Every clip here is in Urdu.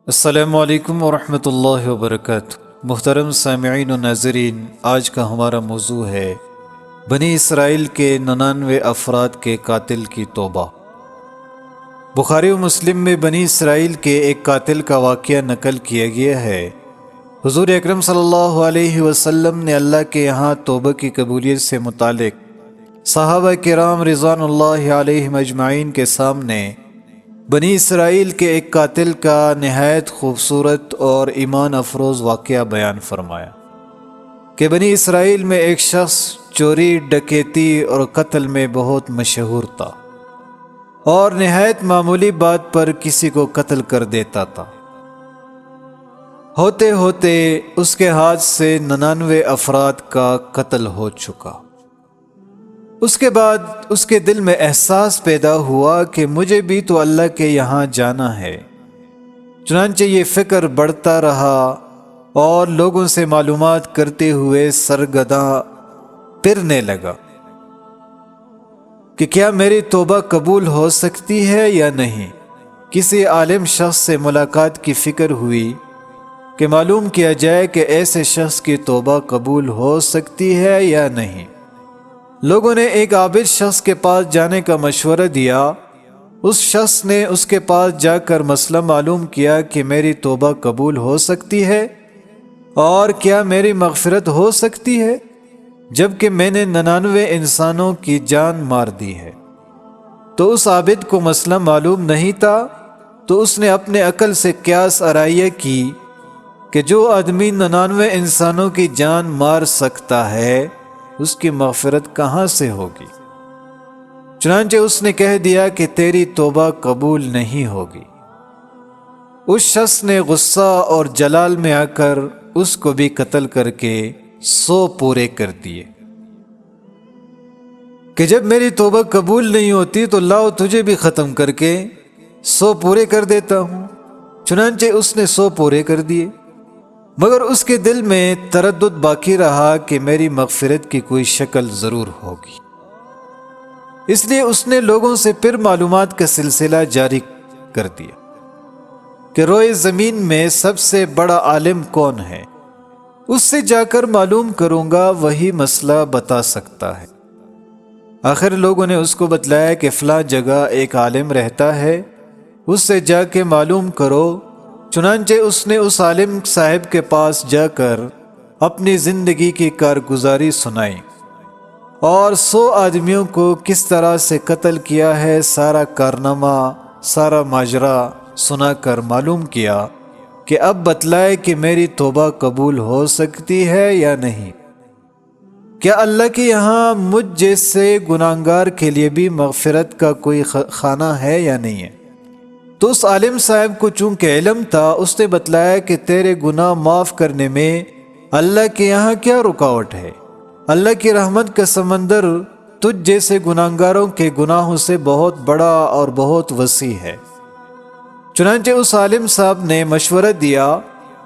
السلام علیکم ورحمۃ اللہ وبرکاتہ۔ محترم سامعین و ناظرین، آج کا ہمارا موضوع ہے بنی اسرائیل کے 99 افراد کے قاتل کی توبہ۔ بخاری و مسلم میں بنی اسرائیل کے ایک قاتل کا واقعہ نقل کیا گیا ہے۔ حضور اکرم صلی اللہ علیہ وسلم نے اللہ کے یہاں توبہ کی قبولیت سے متعلق صحابہ کرام رضوان اللہ علیہم اجمعین کے سامنے بنی اسرائیل کے ایک قاتل کا نہایت خوبصورت اور ایمان افروز واقعہ بیان فرمایا کہ بنی اسرائیل میں ایک شخص چوری، ڈکیتی اور قتل میں بہت مشہور تھا اور نہایت معمولی بات پر کسی کو قتل کر دیتا تھا۔ ہوتے ہوتے اس کے ہاتھ سے 99 افراد کا قتل ہو چکا۔ اس کے بعد اس کے دل میں احساس پیدا ہوا کہ مجھے بھی تو اللہ کے یہاں جانا ہے۔ چنانچہ یہ فکر بڑھتا رہا اور لوگوں سے معلومات کرتے ہوئے سرگرداں پھرنے لگا کہ کیا میری توبہ قبول ہو سکتی ہے یا نہیں۔ کسی عالم شخص سے ملاقات کی فکر ہوئی کہ معلوم کیا جائے کہ ایسے شخص کی توبہ قبول ہو سکتی ہے یا نہیں۔ لوگوں نے ایک عابد شخص کے پاس جانے کا مشورہ دیا۔ اس شخص نے اس کے پاس جا کر مسئلہ معلوم کیا کہ میری توبہ قبول ہو سکتی ہے اور کیا میری مغفرت ہو سکتی ہے جبکہ میں نے 99 انسانوں کی جان مار دی ہے۔ تو اس عابد کو مسئلہ معلوم نہیں تھا، تو اس نے اپنے عقل سے قیاس آرائیہ کی کہ جو آدمی 99 انسانوں کی جان مار سکتا ہے اس کی مغفرت کہاں سے ہوگی۔ چنانچہ اس نے کہہ دیا کہ تیری توبہ قبول نہیں ہوگی۔ اس شخص نے غصہ اور جلال میں آ کر اس کو بھی قتل کر کے 100 پورے کر دیے کہ جب میری توبہ قبول نہیں ہوتی تو لاؤ تجھے بھی ختم کر کے 100 پورے کر دیتا ہوں۔ چنانچہ اس نے 100 پورے کر دیے، مگر اس کے دل میں تردد باقی رہا کہ میری مغفرت کی کوئی شکل ضرور ہوگی۔ اس لیے اس نے لوگوں سے پھر معلومات کا سلسلہ جاری کر دیا کہ روئے زمین میں سب سے بڑا عالم کون ہے، اس سے جا کر معلوم کروں گا، وہی مسئلہ بتا سکتا ہے۔ آخر لوگوں نے اس کو بتلایا کہ فلاں جگہ ایک عالم رہتا ہے، اس سے جا کے معلوم کرو۔ چنانچہ اس نے اس عالم صاحب کے پاس جا کر اپنی زندگی کی کارگزاری سنائی اور 100 آدمیوں کو کس طرح سے قتل کیا ہے سارا کارنامہ، سارا ماجرا سنا کر معلوم کیا کہ اب بتلائے کہ میری توبہ قبول ہو سکتی ہے یا نہیں۔ کیا اللہ کے یہاں مجھ جیسے گناہگار کے لیے بھی مغفرت کا کوئی خانہ ہے یا نہیں ہے؟ تو اس عالم صاحب کو چونکہ علم تھا، اس نے بتلایا کہ تیرے گناہ معاف کرنے میں اللہ کے یہاں کیا رکاوٹ ہے۔ اللہ کی رحمت کا سمندر تجھ جیسے گناہگاروں کے گناہوں سے بہت بڑا اور بہت وسیع ہے۔ چنانچہ اس عالم صاحب نے مشورہ دیا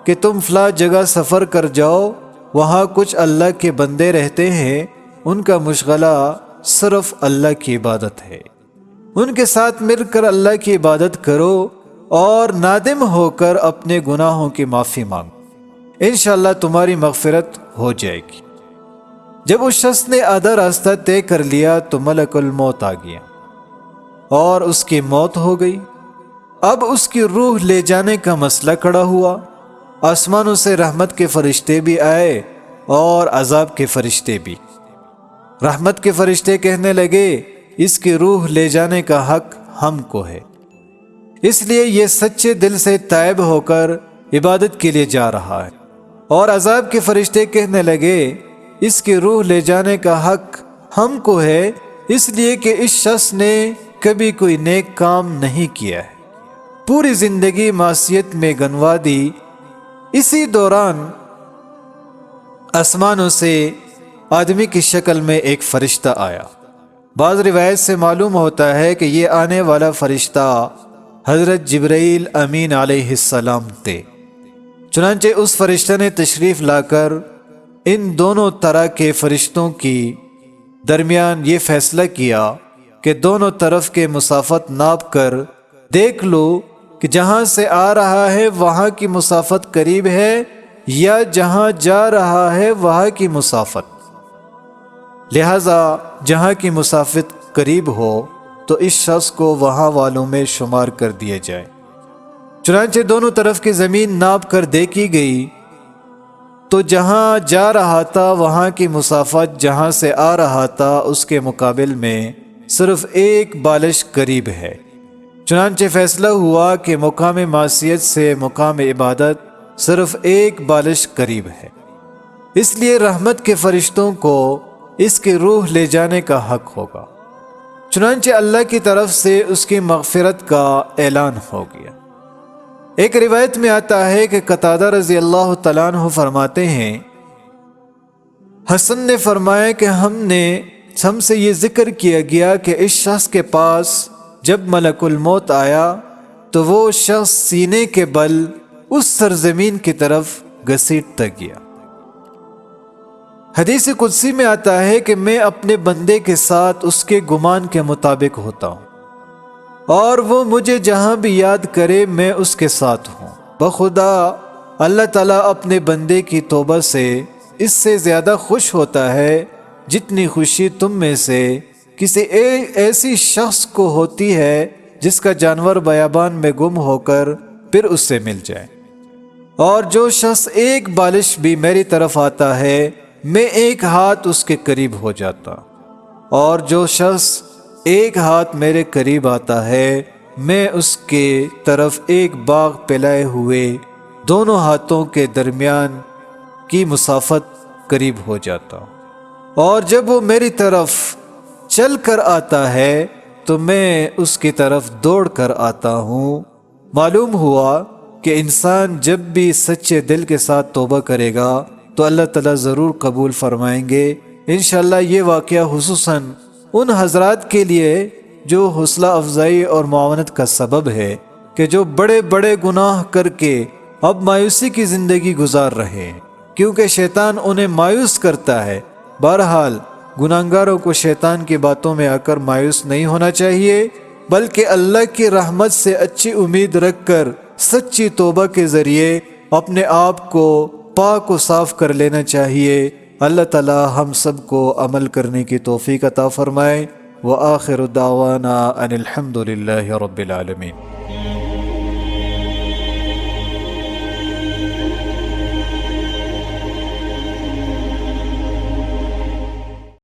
کہ تم فلاں جگہ سفر کر جاؤ، وہاں کچھ اللہ کے بندے رہتے ہیں، ان کا مشغلہ صرف اللہ کی عبادت ہے، ان کے ساتھ مل کر اللہ کی عبادت کرو اور نادم ہو کر اپنے گناہوں کی معافی مانگو، انشاءاللہ تمہاری مغفرت ہو جائے گی۔ جب اس شخص نے آدھا راستہ طے کر لیا تو ملک الموت آ گیا اور اس کی موت ہو گئی۔ اب اس کی روح لے جانے کا مسئلہ کھڑا ہوا۔ آسمانوں سے رحمت کے فرشتے بھی آئے اور عذاب کے فرشتے بھی۔ رحمت کے فرشتے کہنے لگے اس کی روح لے جانے کا حق ہم کو ہے، اس لیے یہ سچے دل سے تائب ہو کر عبادت کے لیے جا رہا ہے۔ اور عذاب کے فرشتے کہنے لگے اس کی روح لے جانے کا حق ہم کو ہے، اس لیے کہ اس شخص نے کبھی کوئی نیک کام نہیں کیا ہے، پوری زندگی معصیت میں گنوا دی۔ اسی دوران آسمانوں سے آدمی کی شکل میں ایک فرشتہ آیا۔ بعض روایت سے معلوم ہوتا ہے کہ یہ آنے والا فرشتہ حضرت جبرائیل امین علیہ السلام تھے۔ چنانچہ اس فرشتہ نے تشریف لا کر ان دونوں طرح کے فرشتوں کی درمیان یہ فیصلہ کیا کہ دونوں طرف کے مسافت ناپ کر دیکھ لو کہ جہاں سے آ رہا ہے وہاں کی مسافت قریب ہے یا جہاں جا رہا ہے وہاں کی مسافت، لہذا جہاں کی مسافت قریب ہو تو اس شخص کو وہاں والوں میں شمار کر دیا جائے۔ چنانچہ دونوں طرف کی زمین ناپ کر دیکھی گئی تو جہاں جا رہا تھا وہاں کی مسافت جہاں سے آ رہا تھا اس کے مقابل میں صرف ایک بالش قریب ہے۔ چنانچہ فیصلہ ہوا کہ مقام معصیت سے مقام عبادت صرف ایک بالش قریب ہے، اس لیے رحمت کے فرشتوں کو اس کی روح لے جانے کا حق ہوگا۔ چنانچہ اللہ کی طرف سے اس کی مغفرت کا اعلان ہو گیا۔ ایک روایت میں آتا ہے کہ قتادہ رضی اللہ تعالیٰ عنہ فرماتے ہیں، حسن نے فرمایا کہ ہم سے یہ ذکر کیا گیا کہ اس شخص کے پاس جب ملک الموت آیا تو وہ شخص سینے کے بل اس سرزمین کی طرف گھسیٹتا گیا۔ حدیث قدسی میں آتا ہے کہ میں اپنے بندے کے ساتھ اس کے گمان کے مطابق ہوتا ہوں، اور وہ مجھے جہاں بھی یاد کرے میں اس کے ساتھ ہوں۔ بخدا اللہ تعالیٰ اپنے بندے کی توبہ سے اس سے زیادہ خوش ہوتا ہے جتنی خوشی تم میں سے کسی ایسی شخص کو ہوتی ہے جس کا جانور بیابان میں گم ہو کر پھر اس سے مل جائے۔ اور جو شخص ایک بالش بھی میری طرف آتا ہے میں ایک ہاتھ اس کے قریب ہو جاتا، اور جو شخص ایک ہاتھ میرے قریب آتا ہے میں اس کے طرف ایک باغ پھیلائے ہوئے دونوں ہاتھوں کے درمیان کی مسافت قریب ہو جاتا ہوں، اور جب وہ میری طرف چل کر آتا ہے تو میں اس کی طرف دوڑ کر آتا ہوں۔ معلوم ہوا کہ انسان جب بھی سچے دل کے ساتھ توبہ کرے گا تو اللہ تعالیٰ ضرور قبول فرمائیں گے۔ انشاءاللہ یہ واقعہ خصوصاً ان حضرات کے لیے جو حوصلہ افزائی اور معاونت کا سبب ہے کہ جو بڑے بڑے گناہ کر کے اب مایوسی کی زندگی گزار رہے ہیں، کیونکہ شیطان انہیں مایوس کرتا ہے۔ بہرحال گناہگاروں کو شیطان کی باتوں میں آ کر مایوس نہیں ہونا چاہیے، بلکہ اللہ کی رحمت سے اچھی امید رکھ کر سچی توبہ کے ذریعے اپنے آپ کو پاک و صاف کر لینا چاہیے۔ اللہ تعالی ہم سب کو عمل کرنے کی توفیق عطا فرمائے۔ وآخر دعوانا ان الحمد للہ رب العالمین۔